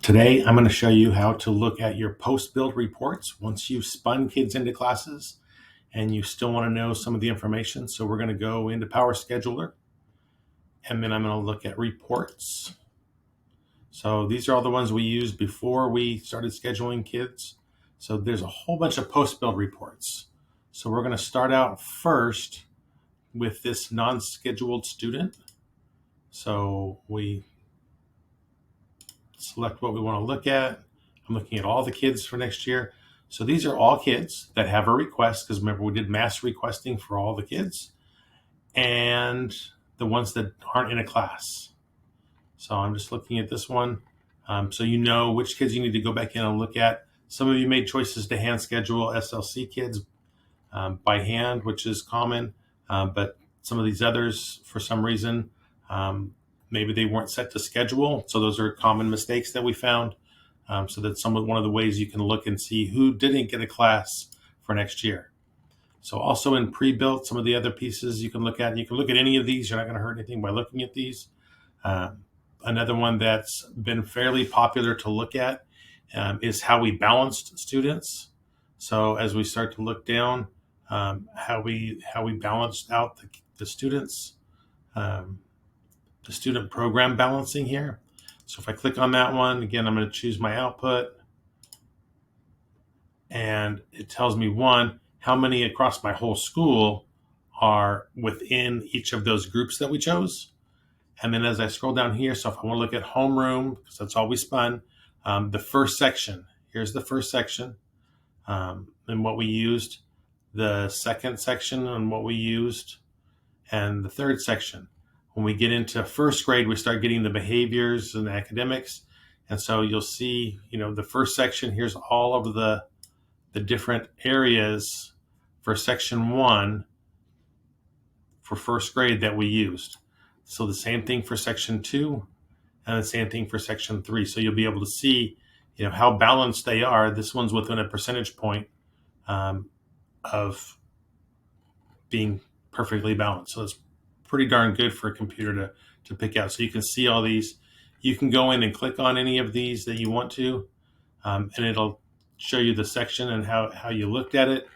Today, I'm going to show you how to look at your post-build reports once you've spun kids into classes and you still want to know some of the information. So we're going to go into PowerScheduler, and then I'm going to look at reports. So these are all the ones we used before we started scheduling kids. So there's a whole bunch of post-build reports. So we're going to start out first with this non-scheduled student. So we select what we want to look at. I'm looking at all the kids for next year. So these are all kids that have a request, because remember we did mass requesting for all the kids, and the ones that aren't in a class. So I'm just looking at this one. So you know which kids you need to go back in and look at. Some of you made choices to hand schedule SLC kids by hand, which is common, but some of these others, for some reason, maybe they weren't set to schedule. So those are common mistakes that we found. So that's one of the ways you can look and see who didn't get a class for next year. So also in pre-built, some of the other pieces you can look at. You can look at any of these. You're not going to hurt anything by looking at these. Another one that's been fairly popular to look at is how we balanced students. So as we start to look down, how we balanced out the students, the student program balancing here. So if I click on that one, again, I'm going to choose my output, and it tells me, one, how many across my whole school are within each of those groups that we chose. And then as I scroll down here, so if I want to look at homeroom, because that's all we spun, the first section, here's the first section, and what we used, the second section and what we used, and the third section. When we get into first grade, we start getting the behaviors and the academics. And so you'll see, the first section, here's all of the different areas for section 1 for first grade that we used. So the same thing for section 2 and the same thing for section 3. So you'll be able to see, how balanced they are. This one's within a percentage point of being perfectly balanced. So it's pretty darn good for a computer to pick out. So you can see all these. You can go in and click on any of these that you want to, and it'll show you the section and how you looked at it.